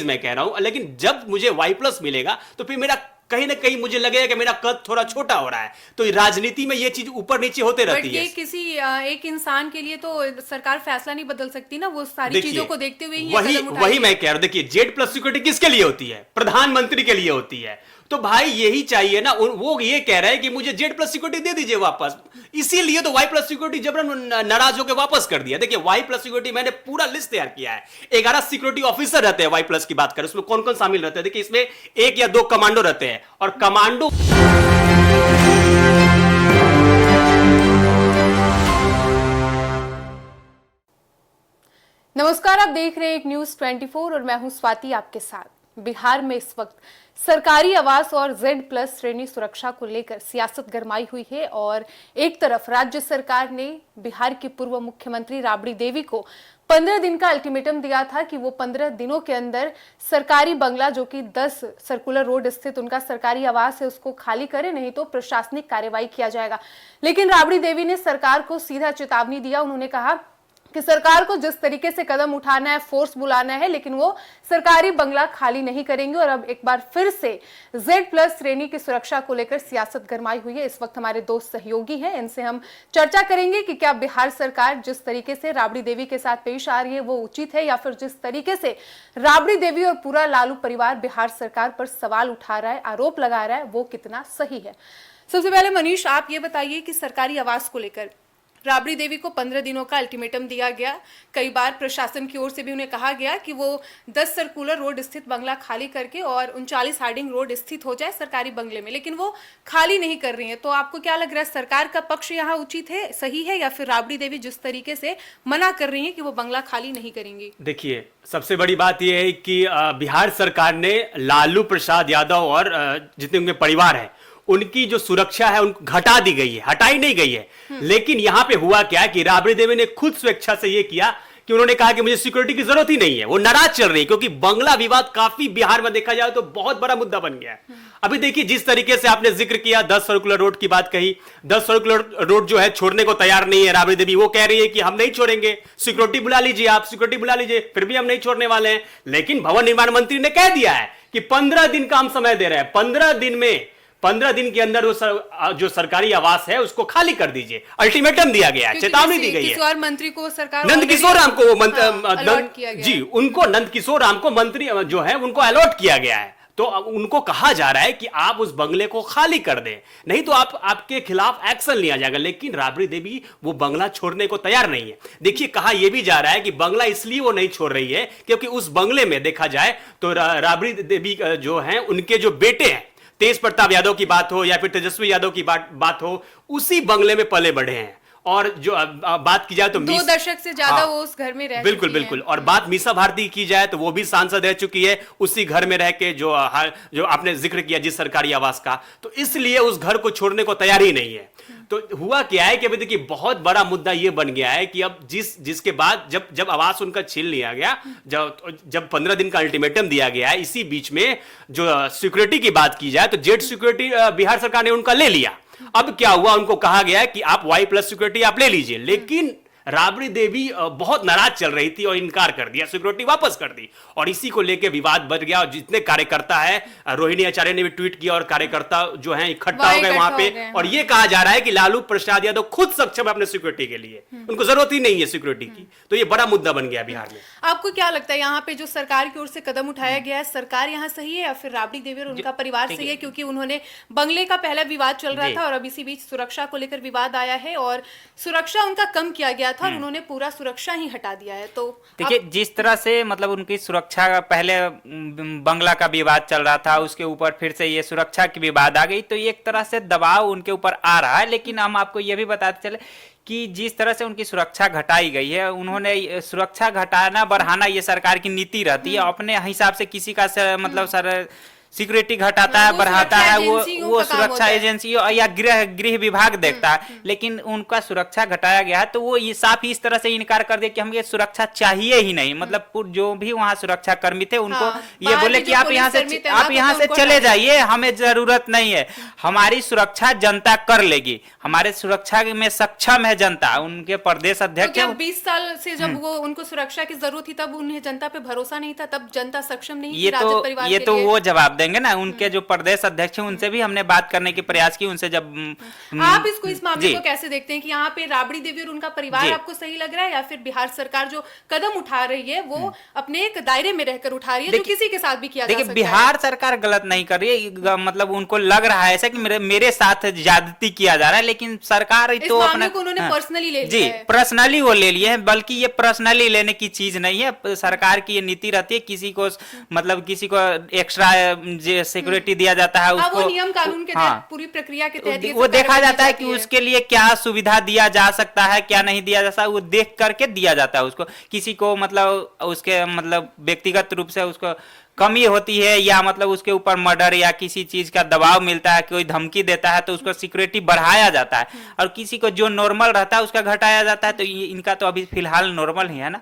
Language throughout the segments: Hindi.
मैं कह रहा हूं, लेकिन जब मुझे Y+ मिलेगा तो फिर मेरा कहीं ना कहीं मुझे लगेगा कि मेरा कद थोड़ा छोटा हो रहा है। तो राजनीति में ये चीज ऊपर नीचे होते रहती है। ये किसी एक इंसान के लिए तो सरकार फैसला नहीं बदल सकती ना, वो सारी चीजों को देखते हुए ही वही मैं कह रहा हूं। देखिए, Z+ सिक्योरिटी किसके लिए होती है? प्रधानमंत्री के लिए होती है। तो भाई यही चाहिए ना। वो ये कह रहे हैं कि मुझे Z+ सिक्योरिटी दे दीजिए वापस, इसीलिए तो Y+ सिक्योरिटी जबरन नाराज होकर वापस कर दिया। देखिए, Y+ सिक्योरिटी मैंने पूरा लिस्ट तैयार किया है। 11 सिक्योरिटी ऑफिसर रहते हैं Y+ की बात करें, उसमें कौन कौन शामिल रहते हैं? देखिए, इसमें 1 या 2 कमांडो रहते हैं, और कमांडो नमस्कार, आप देख रहे हैं एक न्यूज 24 और मैं हूं स्वाति आपके साथ। बिहार में इस वक्त सरकारी आवास और Z+ श्रेणी सुरक्षा को लेकर सियासत गरमाई हुई है और एक तरफ राज्य सरकार ने बिहार की पूर्व मुख्यमंत्री राबड़ी देवी को 15 दिन का अल्टीमेटम दिया था कि वो 15 दिनों के अंदर सरकारी बंगला, जो कि 10 सर्कुलर रोड स्थित उनका सरकारी आवास है, उसको खाली करे, नहीं तो प्रशासनिक कार्रवाई किया जाएगा। लेकिन राबड़ी देवी ने सरकार को सीधा चेतावनी दिया। उन्होंने कहा कि सरकार को जिस तरीके से कदम उठाना है, फोर्स बुलाना है, लेकिन वो सरकारी बंगला खाली नहीं करेंगे। और अब एक बार फिर से Z+ श्रेणी की सुरक्षा को लेकर सियासत गरमाई हुई है। इस वक्त हमारे 2 सहयोगी हैं, इनसे हम चर्चा करेंगे कि क्या बिहार सरकार जिस तरीके से राबड़ी देवी के साथ पेश आ रही है वो उचित है, या फिर जिस तरीके से राबड़ी देवी और पूरा लालू परिवार बिहार सरकार पर सवाल उठा रहा है, आरोप लगा रहा है, वो कितना सही है। सबसे पहले मनीष, आप ये बताइए कि सरकारी आवास को लेकर राबड़ी देवी को 15 दिनों का अल्टीमेटम दिया गया। कई बार प्रशासन की ओर से भी उन्हें कहा गया कि वो 10 सर्कुलर रोड स्थित बंगला खाली करके और 39 हार्डिंग रोड स्थित हो जाए सरकारी बंगले में, लेकिन वो खाली नहीं कर रही है। तो आपको क्या लग रहा है, सरकार का पक्ष यहाँ उचित है, सही है, या फिर राबड़ी देवी जिस तरीके से मना कर रही है कि वो बंगला खाली नहीं करेंगी? देखिए, सबसे बड़ी बात यह है कि बिहार सरकार ने लालू प्रसाद यादव और जितने उनके परिवार है उनकी जो सुरक्षा है उनको घटा दी गई है, हटाई नहीं गई है। लेकिन यहां पे हुआ क्या कि राबड़ी देवी ने खुद स्वेच्छा से यह किया कि उन्होंने कहा कि मुझे सिक्योरिटी की जरूरत ही नहीं है। वो नाराज चल रही है क्योंकि बंगला विवाद काफी बिहार में देखा जाए तो बहुत बड़ा मुद्दा बन गया है। अभी देखिए, जिस तरीके से आपने जिक्र किया, 10 सर्कुलर रोड की बात कही, 10 सर्कुलर रोड जो है छोड़ने को तैयार नहीं है राबड़ी देवी। वो कह रही है कि हम नहीं छोड़ेंगे, सिक्योरिटी बुला लीजिए, आप सिक्योरिटी बुला लीजिए, फिर भी हम नहीं छोड़ने वाले हैं। लेकिन भवन निर्माण मंत्री ने कह दिया है कि 15 दिन का हम समय दे रहे हैं, 15 दिन के अंदर वो जो सरकारी आवास है उसको खाली कर दीजिए। अल्टीमेटम दिया गया है, चेतावनी दी गई है। किशोर मंत्री को सरकार नंदकिशोर राम को जी, उनको नंदकिशोर राम को मंत्री जो है उनको अलॉट किया गया है। तो उनको कहा जा रहा है कि आप उस बंगले को खाली कर दें, नहीं तो आपके खिलाफ एक्शन लिया जाएगा। लेकिन राबड़ी देवी वो बंगला छोड़ने को तैयार नहीं है। देखिए, कहा यह भी जा रहा है कि बंगला इसलिए वो नहीं छोड़ रही है क्योंकि उस बंगले में देखा जाए तो राबड़ी देवी जो है उनके जो बेटे हैं, तेज प्रताप यादव की बात हो या फिर तेजस्वी यादव की बात हो, उसी बंगले में पले बढ़े हैं। और जो बात की जाए तो 2 दशक से ज्यादा वो उस घर में रह बिल्कुल। और बात मीसा भारती की जाए तो वो भी सांसद रह चुकी है उसी घर में रह के, जो आपने जिक्र किया जिस सरकारी आवास का। तो इसलिए उस घर को छोड़ने को तैयार ही नहीं है। तो हुआ क्या है कि अभी देखिए, बहुत बड़ा मुद्दा ये बन गया है कि अब जिसके बाद जब आवास उनका छीन लिया गया, जब 15 दिन का अल्टीमेटम दिया गया है, इसी बीच में जो सिक्योरिटी की बात की जाए तो जेड सिक्योरिटी बिहार सरकार ने उनका ले लिया। अब क्या हुआ, उनको कहा गया है कि आप Y+ सिक्योरिटी आप ले लीजिए, लेकिन राबड़ी देवी बहुत नाराज चल रही थी और इनकार कर दिया, सिक्योरिटी वापस कर दी। और इसी को लेकर विवाद बढ़ गया और जितने कार्यकर्ता है, रोहिणी आचार्य ने भी ट्वीट किया और कार्यकर्ता जो है इकट्ठा हो गए वहां पे। और ये कहा जा रहा है कि लालू प्रसाद यादव खुद सक्षम है अपने सिक्योरिटी के लिए, उनको जरूरत ही नहीं है सिक्योरिटी की। तो ये बड़ा मुद्दा बन गया बिहार में। आपको क्या लगता है, यहाँ पे जो सरकार की ओर से कदम उठाया गया है, सरकार यहाँ सही है या फिर राबड़ी देवी और उनका परिवार सही है? क्योंकि उन्होंने बंगले का पहला विवाद चल रहा था और अब इसी बीच सुरक्षा को लेकर विवाद आया है और सुरक्षा उनका कम किया गया था और उन्होंने पूरा सुरक्षा ही हटा दिया है। तो देखिए, जिस तरह से मतलब उनकी सुरक्षा का पहले बंगला का विवाद चल रहा था, उसके ऊपर फिर से ये सुरक्षा की विवाद आ गई, तो एक तरह से दबाव उनके ऊपर आ रहा है। लेकिन हम आपको ये भी बताते चले कि जिस तरह से उनकी सुरक्षा घटाई गई है, उन्होंने सुरक्षा घटाना बढ़ाना ये सरकार की नीति रहती है। अपने हिसाब से किसी का मतलब सर सिक्योरिटी घटाता हाँ, है वो बढ़ाता सुरक्षा है एजेंसियों वो का काम सुरक्षा होता है। एजेंसी या गृह विभाग देखता है, लेकिन उनका सुरक्षा घटाया गया है तो वो ये साफ ही इस तरह से इनकार कर दिया कि हमें ये सुरक्षा चाहिए ही नहीं। मतलब जो भी वहाँ सुरक्षा कर्मी थे उनको हाँ, ये बाहर बोले के कि जो आप यहाँ पुलिसकर्मी से तैनात आप यहाँ होते से हैं, उनको चले हटा दिया। जाइए, हमें जरूरत नहीं है, हमारी सुरक्षा जनता कर लेगी, हमारे सुरक्षा में सक्षम है जनता। उनके प्रदेश तो अध्यक्ष क्या हैं, 20 साल से जब वो उनको सुरक्षा की जरूरत थी तब उन्हें जनता पे भरोसा नहीं था, तब जनता सक्षम नहीं थी ये राजद तो परिवार ये के तो लिए? वो जवाब देंगे ना। उनके जो प्रदेश अध्यक्ष हैं उनसे भी हमने बात करने की प्रयास की, उनसे जब आप इसको इस मामले जी। को कैसे देखते हैं कि यहाँ पे राबड़ी देवी और उनका परिवार जी। आपको सही लग रहा है, या फिर बिहार सरकार जो कदम उठा रही है वो अपने एक दायरे में रहकर उठा रही है, जो देखिए- किसी के साथ भी किया जा देखिए सकता है? बिहार सरकार गलत नहीं कर रही है, मतलब उनको लग रहा है ऐसा कि मेरे साथ ज्यादती किया जा रहा है, लेकिन सरकार इस तो मामले अपना को उन्होंने हाँ। पर्सनली ले जी लिया है। पर्सनली वो ले लिए हैं, बल्कि ये पर्सनली लेने की चीज नहीं है। सरकार की ये नीति रहती है, किसी को मतलब किसी को एक्स्ट्रा सिक्योरिटी दिया जाता है हाँ, वो उसको नियम कानून के हाँ। तहत पूरी प्रक्रिया के तहत ये वो सब देखा कार्रवाई जाता है की कि जाती उसके लिए क्या सुविधा दिया जा सकता है क्या नहीं दिया जा सकता, वो देख करके दिया जाता है उसको। किसी को मतलब उसके मतलब व्यक्तिगत रूप से उसको कमी होती है या मतलब उसके ऊपर मर्डर या किसी चीज का दबाव मिलता है, कोई धमकी देता है तो उसको सिक्योरिटी बढ़ाया जाता है, और किसी को जो नॉर्मल रहता है उसका घटाया जाता है। तो इनका तो अभी फिलहाल नॉर्मल ही है ना।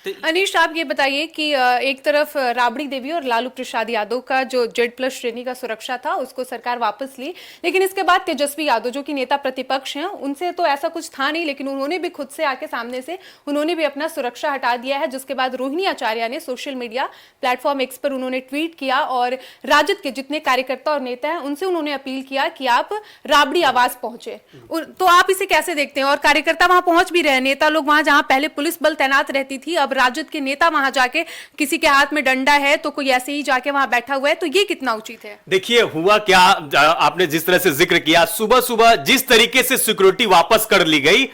तो अनीश, आप ये बताइए कि एक तरफ राबड़ी देवी और लालू प्रसाद यादव का जो Z+ श्रेणी का सुरक्षा था उसको सरकार वापस ली, लेकिन इसके बाद तेजस्वी यादव जो कि नेता प्रतिपक्ष हैं उनसे तो ऐसा कुछ था नहीं, लेकिन उन्होंने भी खुद से आके सामने से उन्होंने भी अपना सुरक्षा हटा दिया है, जिसके बाद रोहिणी आचार्य ने सोशल मीडिया प्लेटफॉर्म X पर उन्होंने ट्वीट किया और राजद के जितने कार्यकर्ता और नेता हैं उनसे उन्होंने अपील किया कि आप राबड़ी आवास पहुंचे। तो आप इसे कैसे देखते हैं? और कार्यकर्ता वहां पहुंच भी रहे, नेता लोग वहां जहां पहले पुलिस बल तैनात रहती थी, अब राजद के नेता वहां जाके किसी के हाथ में डंडा है तो कोई ऐसे ही जाके वहां बैठा हुआ है, तो ये कितना उचित है? देखिए हुआ क्या, आपने जिस तरह से जिक्र किया, सुबह सुबह जिस तरीके से सिक्योरिटी वापस कर ली गई,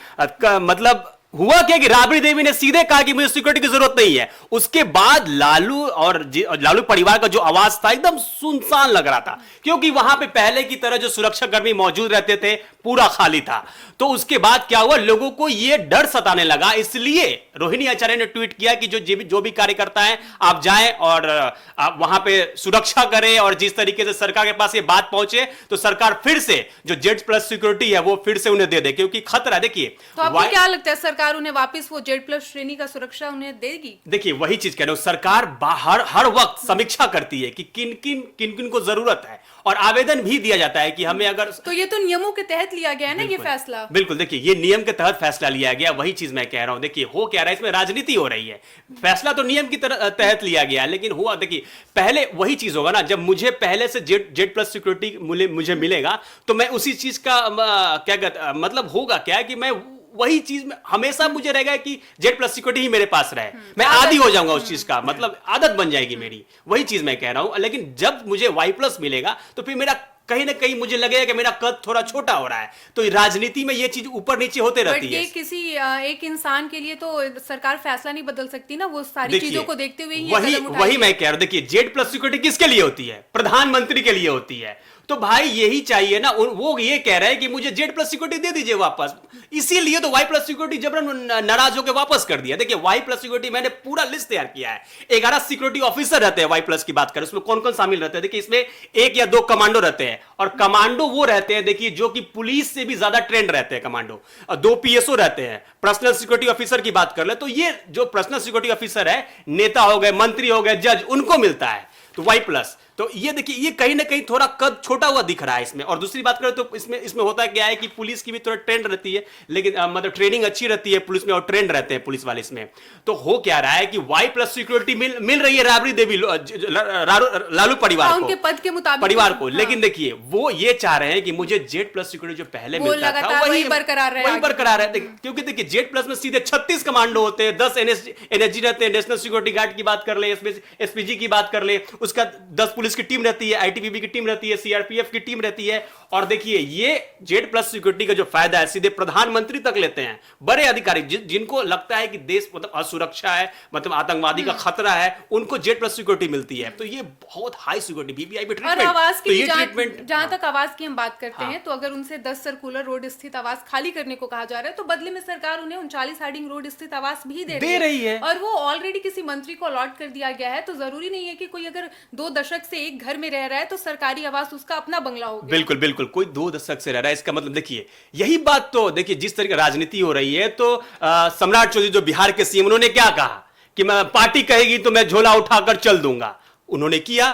मतलब हुआ क्या कि राबड़ी देवी ने सीधे कहा कि मुझे सिक्योरिटी की जरूरत नहीं है। उसके बाद लालू और लालू परिवार का जो आवाज था एकदम सुनसान लग रहा था, क्योंकि वहां पे पहले की तरह जो सुरक्षा कर्मी मौजूद रहते थे पूरा खाली था। तो उसके बाद क्या हुआ, लोगों को यह डर सताने लगा, इसलिए रोहिणी आचार्य ने ट्वीट किया कि जो भी कार्यकर्ता हैं आप जाएं और आप वहां पे सुरक्षा करें, और जिस तरीके से सरकार के पास ये बात पहुंचे तो सरकार फिर से जो Z+ सिक्योरिटी है वो फिर से उन्हें दे दे, क्योंकि खतरा देखिए। तो आपको क्या लगता है सरकार उन्हें वापस वो Z+ श्रेणी का सुरक्षा उन्हें देगी? देखिए वही चीज कह रहे हो, सरकार बाहर हर वक्त समीक्षा करती है कि किन किन को जरूरत है, और आवेदन भी दिया जाता है कि हमें अगर, तो ये तो नियमों के तहत लिया गया है ना ये फैसला। बिल्कुल देखिए ये नियम के तहत फैसला लिया गया, वही चीज मैं कह रहा हूं। देखिए हो क्या रहा है, इसमें राजनीति हो रही है। फैसला तो नियम की तहत लिया गया, लेकिन हुआ देखिए पहले वही चीज होगा ना, जब मुझे पहले से Z+ सिक्योरिटी मुझे मिलेगा तो मैं उसी चीज का क्या कहते मतलब होगा क्या कि मैं वही चीज में हमेशा मुझे रहेगा कि Z+ सिक्योरिटी ही मेरे पास रहे, मैं आदी हो जाऊंगा उस चीज का, मतलब आदत बन जाएगी मेरी। वही चीज मैं कह रहा हूं। लेकिन जब मुझे Y+ मिलेगा तो फिर मेरा कहीं ना कहीं मुझे लगेगा कि मेरा कद थोड़ा छोटा हो रहा है। तो राजनीति में ये चीज ऊपर नीचे होते रहती ये है। किसी एक इंसान के लिए तो सरकार फैसला नहीं बदल सकती ना, वो सारी चीजों को देखते हुए ही ये वही कदम उठाएगी। वही मैं कह रहा हूं। देखिए Z+ सिक्योरिटी किसके लिए होती है? प्रधानमंत्री के लिए होती है। तो भाई यही चाहिए ना, वो ये कह रहे हैं कि मुझे Z+ सिक्योरिटी दे दीजिए वापस, इसीलिए तो Y+ सिक्योरिटी जबरन नाराज होकर वापस कर दिया। देखिए Y+ सिक्योरिटी मैंने पूरा लिस्ट तैयार किया है, 11 सिक्योरिटी ऑफिसर रहते हैं Y+ की बात करें, उसमें कौन कौन शामिल रहते हैं? देखिए इसमें 1 या 2 कमांडो रहते हैं, और कमांडो वो रहते हैं देखिए जो कि पुलिस से भी ज्यादा ट्रेंड रहते हैं कमांडो, और 2 PSO रहते हैं। पर्सनल सिक्योरिटी ऑफिसर की बात कर ले तो ये जो पर्सनल सिक्योरिटी ऑफिसर है, नेता हो गए, मंत्री हो गए, जज, उनको मिलता है। तो Y+, तो ये देखिए ये कहीं ना कहीं थोड़ा कद छोटा हुआ दिख रहा है इसमें। और दूसरी बात करें तो इसमें होता क्या है कि पुलिस की भी थोड़ा ट्रेंड रहती है, लेकिन मतलब ट्रेनिंग अच्छी रहती है पुलिस में, और ट्रेंड रहते हैं पुलिस वाले इसमें। तो हो क्या रहा है कि Y+ सिक्योरिटी मिल रही है राबड़ी देवी लालू परिवार उनके पद के मुताबिक परिवार को। हाँ। लेकिन देखिए वो ये चाह रहे हैं कि मुझे Z+ सिक्योरिटी जो पहले वो मिलता था लगातार वही बरकरार रहे वही आगे। बरकरार है। क्योंकि देखिए Z+ में सीधे 36 कमांडो होते हैं, 10 NSG रहते हैं, नेशनल सिक्योरिटी गार्ड की बात कर ले, SPG की बात कर ले, उसका 10 पुलिस की टीम रहती है, ITBP की टीम रहती है, CRPF की टीम रहती है। और देखिए ये Z+ सिक्योरिटी का जो फायदा है सीधे प्रधानमंत्री तक लेते हैं बड़े अधिकारी, जिनको लगता है कि देश मतलब असुरक्षा है, मतलब आतंकवादी का खतरा है, उनको Z+ सिक्योरिटी मिलती है। तो ये बहुत हाई सिक्योरिटी, VVIP ट्रीटमेंट। और आवास तो की ये जहां ट्रीटमेंट, तक आवास की हम बात करते हाँ। हैं, तो अगर उनसे 10 सर्कुलर रोड स्थित आवास खाली करने को कहा जा रहा है, तो बदले में सरकार उन्हें 39 हार्डिंग रोड स्थित आवास भी दे रही है। रही है। और वो ऑलरेडी किसी मंत्री को अलॉट कर दिया गया है। तो जरूरी नहीं है कि कोई अगर 2 दशक से एक घर में रह रहा है तो सरकारी आवास उसका अपना बंगला हो गया। बिल्कुल बिल्कुल, कोई 2 दशक से रह रहा है, इसका मतलब देखिए यही बात तो देखिए जिस तरह की राजनीति हो रही है, तो सम्राट चौधरी जो बिहार के सीएम, उन्होंने क्या कहा कि मैं पार्टी कहेगी तो मैं झोला उठाकर चल दूंगा। उन्होंने किया।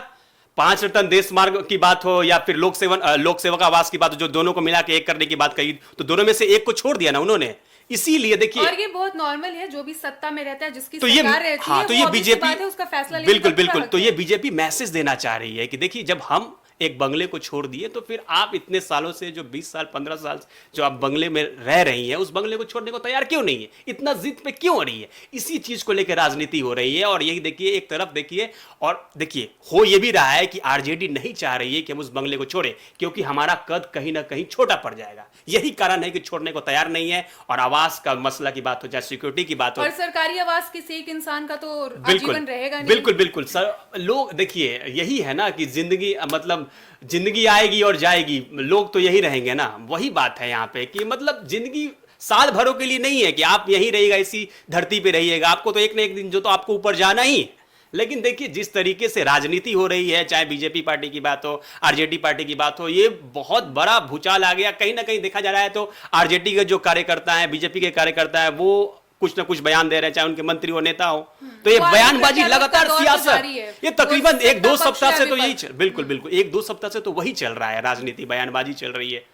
5 रत्न देश मार्ग की बात हो या फिर लोक सेवक आवास की बात हो, जो दोनों को मिला के एक करने की बात कही, तो दोनों में से एक को छोड़ दिया ना उन्होंने। इसीलिए देखिए, और ये बहुत नॉर्मल है, जो भी सत्ता में रहता है, जिसकी तो ये सरकार रहती हाँ, है, तो वो ये obvious सी बीजेपी बात है, उसका फैसला लेने बिल्कुल का पूरा बिल्कुल, हक तो है। ये बीजेपी मैसेज देना चाह रही है कि देखिए जब हम एक बंगले को छोड़ दिए, तो फिर आप इतने सालों से जो 20 साल 15 साल जो आप बंगले में रह रही हैं, उस बंगले को छोड़ने को तैयार क्यों नहीं है, इतना जिद पे क्यों हो रही है। इसी चीज को लेकर राजनीति हो रही है। और यही देखिए एक तरफ देखिए, और देखिए हो ये भी रहा है कि आरजेडी नहीं चाह रही है कि हम उस बंगले को छोड़े, क्योंकि हमारा कद कहीं ना कहीं छोटा पड़ जाएगा। यही कारण है कि छोड़ने को तैयार नहीं है। और आवास का मसला की बात हो, चाहे सिक्योरिटी की बात हो, और सरकारी आवास किसी एक इंसान का तो बिल्कुल आजीवन रहेगा नहीं। बिल्कुल बिल्कुल सर, लोग देखिए यही है ना कि जिंदगी मतलब जिंदगी आएगी और जाएगी, लोग तो यही रहेंगे ना। वही बात है यहाँ पे कि मतलब जिंदगी साल भरों के लिए नहीं है कि आप यही रहिएगा, इसी धरती पे रहिएगा। आपको तो एक ना एक दिन जो तो आपको ऊपर जाना ही है। लेकिन देखिए जिस तरीके से राजनीति हो रही है, चाहे बीजेपी पार्टी की बात हो, आरजेडी पार्टी की बात हो, ये बहुत बड़ा भूचाल आ गया। कहीं ना कहीं देखा जा रहा है तो आरजेडी के जो कार्यकर्ता हैं, बीजेपी के कार्यकर्ता हैं, वो कुछ ना कुछ बयान दे रहे हैं, चाहे उनके मंत्री हो, नेता हो। तो ये वो बयानबाजी आगे लगातार का दौर तो सियासत, जारी है। ये तकरीबन वो 1-2 सत्ता पक्ष सप्ताह से है, तो यही विपक्ष। बिल्कुल बिल्कुल 1-2 सप्ताह से तो वही चल रहा है, राजनीति बयानबाजी चल रही है।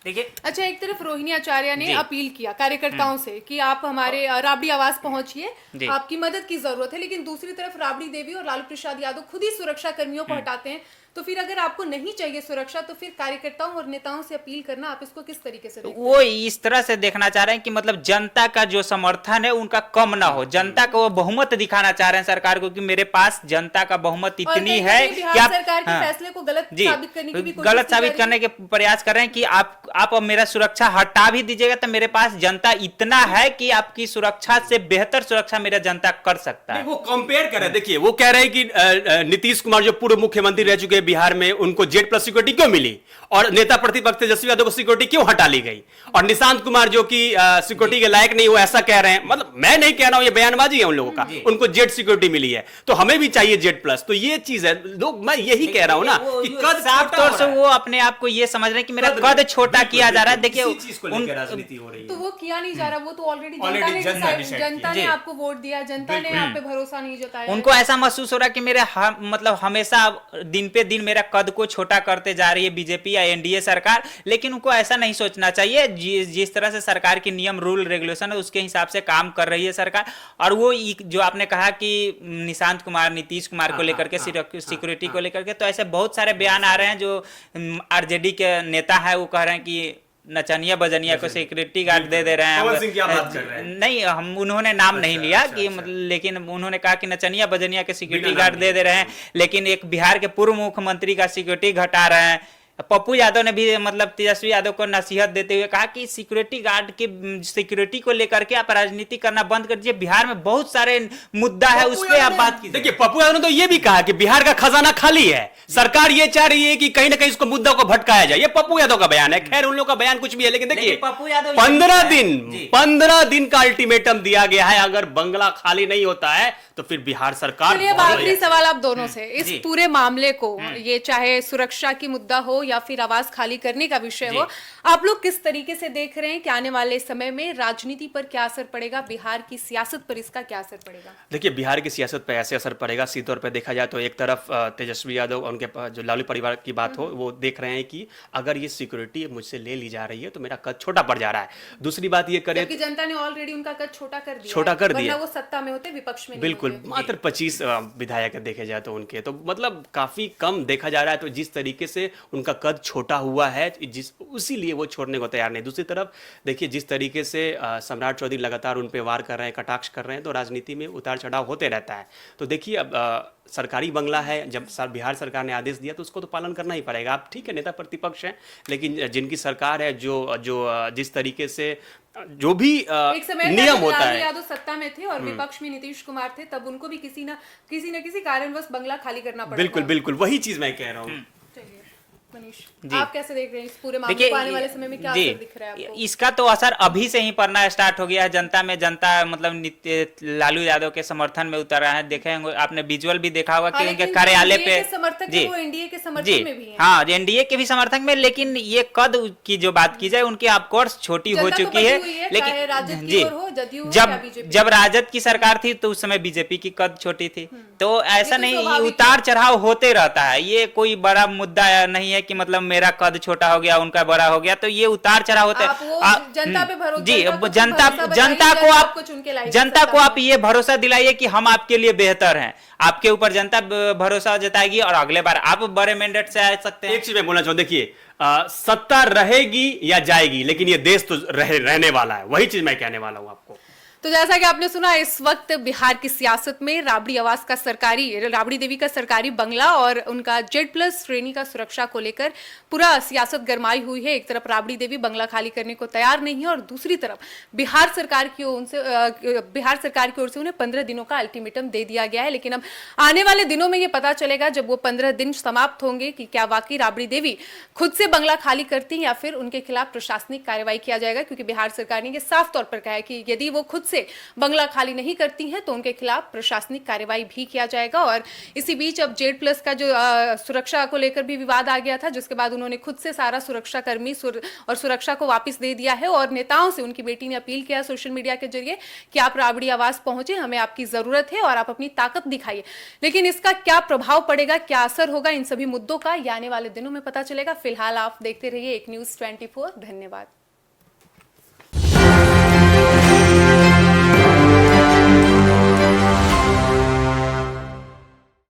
देखिए अच्छा, एक तरफ रोहिणी आचार्य ने जी। अपील किया कार्यकर्ताओं से कि आप हमारे राबड़ी आवास पहुंचिए, जी। आपकी मदद की जरूरत है। लेकिन दूसरी तरफ राबड़ी देवी और लालू प्रसाद यादव खुद ही सुरक्षा कर्मियों को हटाते हैं। तो फिर अगर आपको नहीं चाहिए सुरक्षा, तो फिर कार्यकर्ताओं और नेताओं से अपील करना, आप इसको किस तरीके से देखते हैं? वो इस तरह से देखना चाह रहे हैं कि मतलब जनता का जो समर्थन है उनका कम ना हो, जनता को वो बहुमत दिखाना चाह रहे हैं सरकार को कि मेरे पास जनता का बहुमत और इतनी कहीं ना है कहीं कि बिहार आप सरकार के हाँ, फैसले को गलत जी साबित करने की भी कोशिश गलत की जा साबित रही करने के प्रयास कर रहे हैं कि आप अब मेरा सुरक्षा हटा भी दीजिएगा तो मेरे पास जनता इतना है कि आपकी सुरक्षा से बेहतर सुरक्षा मेरा जनता कर सकता है। वो कंपेयर कर रहे हैं, देखिए वो कह रहे हैं कि नीतीश कुमार जो पूर्व मुख्यमंत्री रह चुके हैं बिहार में, उनको Z+ सिक्योरिटी क्यों मिली, और नेता प्रतिपक्ष तेजस्वी यादव को सिक्योरिटी क्यों हटा ली गई, और निशांत कुमार जो कि सिक्योरिटी के लायक नहीं, वो ऐसा कह रहे हैं। मतलब मैं नहीं कह रहा हूं, ये बयानबाजी है उन लोगों का, उनको Z सिक्योरिटी मिली है तो हमें भी चाहिए Z+। तो ये चीज है लोग, मैं यही कह रहा हूं ना कि कद साफ तौर से वो अपने आप को ये समझ रहे हैं कि मेरा कद छोटा किया जा रहा है। देखिए राजनीति हो रही तो है। वो किया नहीं जा रहा, वो तो ऑलरेडी Already जनता जनता ने decide जनता किया। ने जी। आपको वोट दिया, जनता ने आप पे भरोसा नहीं जताया। उनको ऐसा महसूस हो रहा है कि मेरे मतलब हमेशा दिन पे दिन मेरा कद को छोटा करते जा रही है बीजेपी या एनडीए सरकार। लेकिन उनको ऐसा नहीं सोचना चाहिए, जिस तरह से सरकार की नियम रूल रेगुलेशन है उसके हिसाब से काम कर रही है सरकार। और वो जो आपने कहा कि निशांत कुमार, नीतीश कुमार को लेकर के, सिक्योरिटी को लेकर के, तो ऐसे बहुत सारे बयान आ रहे हैं जो आरजेडी के नेता है वो कह रहे हैं कि नचनिया बजनिया को सिक्योरिटी गार्ड दे रहे हैं। पवन सिंह क्या बात कर रहे हैं? नहीं, हम उन्होंने नाम नहीं लिया कि मतलब, लेकिन उन्होंने कहा कि नचनिया बजनिया के सिक्योरिटी गार्ड दे रहे हैं। लेकिन एक बिहार के पूर्व मुख्यमंत्री का सिक्योरिटी घटा रहे हैं। पप्पू यादव ने भी मतलब तेजस्वी यादव को नसीहत देते हुए कहा कि सिक्योरिटी गार्ड के सिक्योरिटी को लेकर के आप राजनीति करना बंद कर दीजिए, बिहार में बहुत सारे मुद्दा है उस पर आप बात कीजिए। देखिए पप्पू यादव ने तो ये भी कहा कि बिहार का खजाना खाली है, सरकार ये चाह रही है कि कहीं ना कहीं इसको मुद्दा को भटकाया जाए। ये पप्पू यादव का बयान है। खैर उन लोगों का बयान कुछ भी है, लेकिन देखिए पप्पू यादव 15 दिन का अल्टीमेटम दिया गया है। अगर बंगला खाली नहीं होता है तो फिर बिहार सरकार चलिए, अब आखिरी सवाल आप दोनों से, इस जी। पूरे मामले को, ये चाहे सुरक्षा की मुद्दा हो या फिर आवास खाली करने का विषय हो, आप लोग किस तरीके से देख रहे हैं कि आने वाले समय में राजनीति पर क्या असर पड़ेगा, बिहार की सियासत पर इसका क्या असर पड़ेगा? देखिए बिहार की सियासत पर ऐसे असर पड़ेगा, सीधे तौर पर देखा जाए तो एक तरफ तेजस्वी यादव और उनके जो लालू परिवार की बात हो, वो देख रहे हैं कि अगर ये सिक्योरिटी मुझसे ले ली जा रही है तो मेरा कद छोटा पड़ जा रहा है। दूसरी बात ये करें, जबकि जनता ने ऑलरेडी उनका कद छोटा कर दिया छोटा है, कर वरना दिया। वो सत्ता में होते, विपक्ष में नहीं बिल्कुल, होते। मात्र 25 विधायक देखे जाए तो उनके, तो मतलब काफी कम देखा जा रहा है। तो जिस तरीके से उनका कद छोटा हुआ है, उसीलिए वो छोड़ने को तैयार नहीं। दूसरी तरफ देखिए जिस तरीके से सम्राट चौधरी लगातार उन पे वार कर रहे हैं, कटाक्ष कर रहे हैं, तो राजनीति में उतार चढ़ाव होते रहता है। तो देखिए अब सरकारी बंगला है, जब बिहार सरकार ने आदेश दिया तो उसको तो पालन करना ही पड़ेगा। आप ठीक है नेता प्रतिपक्ष हैं, लेकिन जिनकी सरकार है, जो जिस तरीके से जो भी एक समय नियम होता लालू है, यादव सत्ता में थे और विपक्ष में नीतीश कुमार थे, तब उनको भी किसी न किसी कारणवश बंगला खाली करना पड़ा बिल्कुल था। बिल्कुल वही चीज मैं कह रहा हूँ। चलिए। मनीष, जी। आप कैसे देख रहे हैं इस पूरे मामले को? आने वाले समय में क्या जी, असर दिख रहा है आपको? इसका तो असर अभी से ही पड़ना स्टार्ट हो गया है जनता में। जनता मतलब लालू यादव के समर्थन में उतर रहा है। देखे होंगे आपने, विजुअल भी देखा होगा कि उनके कार्यालय पे जी, वो एनडीए के समर्थन जी में भी हैं। हाँ, एनडीए के भी समर्थक में। लेकिन ये कद की जो बात की जाए, उनकी ऑफकोर्स छोटी हो जनता तो चुकी बटी है। हुई है, चाहे राजद की जी, ओर हो, जदयू हो या बीजेपी। जब राजद की सरकार थी तो उस समय बीजेपी की कद छोटी थी। तो ऐसा तो नहीं, स्वाभाविक उतार चढ़ाव होते रहता है। ये कोई बड़ा मुद्दा नहीं है कि मतलब मेरा कद छोटा हो गया, उनका बड़ा हो गया। तो ये उतार चढ़ाव होते आप वो जनता पे भरोसा, जी, जनता जनता को आप ये भरोसा दिलाइए कि हम आपके लिए बेहतर हैं। आपके ऊपर जनता भरोसा जताएगी और अगले बार आप बड़े मैंडेट से आ सकते हैं। एक चीज मैं बोलना चाहूँ, देखिए सत्ता रहेगी या जाएगी, लेकिन ये देश तो रहने वाला है। वही चीज मैं कहने वाला हूँ आपको। तो जैसा कि आपने सुना, इस वक्त बिहार की सियासत में राबड़ी देवी का सरकारी बंगला और उनका Z+ श्रेणी का सुरक्षा को लेकर पूरा सियासत गरमाई हुई है। एक तरफ राबड़ी देवी बंगला खाली करने को तैयार नहीं है और दूसरी तरफ बिहार सरकार की ओर से उन्हें 15 दिनों का अल्टीमेटम दे दिया गया है। लेकिन अब आने वाले दिनों में ये पता चलेगा, जब वो 15 दिन समाप्त होंगे, कि क्या वाकई राबड़ी देवी खुद से बंगला खाली करती हैं या फिर उनके खिलाफ प्रशासनिक कार्रवाई किया जाएगा। क्योंकि बिहार सरकार ने ये साफ तौर पर कहा है कि यदि वो खुद से बंगला खाली नहीं करती हैं तो उनके खिलाफ प्रशासनिक कार्रवाई भी किया जाएगा। और इसी बीच अब Z+ का जो सुरक्षा को लेकर भी विवाद आ गया था, जिसके बाद उन्होंने खुद से सारा सुरक्षा कर्मी और सुरक्षा को वापस दे दिया है। और नेताओं से उनकी बेटी ने अपील किया सोशल मीडिया के जरिए कि आप राबड़ी आवास पहुंचे, हमें आपकी जरूरत है और आप अपनी ताकत दिखाइए। लेकिन इसका क्या प्रभाव पड़ेगा, क्या असर होगा इन सभी मुद्दों का, ये आने वाले दिनों में पता चलेगा। फिलहाल आप देखते रहिए एक न्यूज़ 24। धन्यवाद।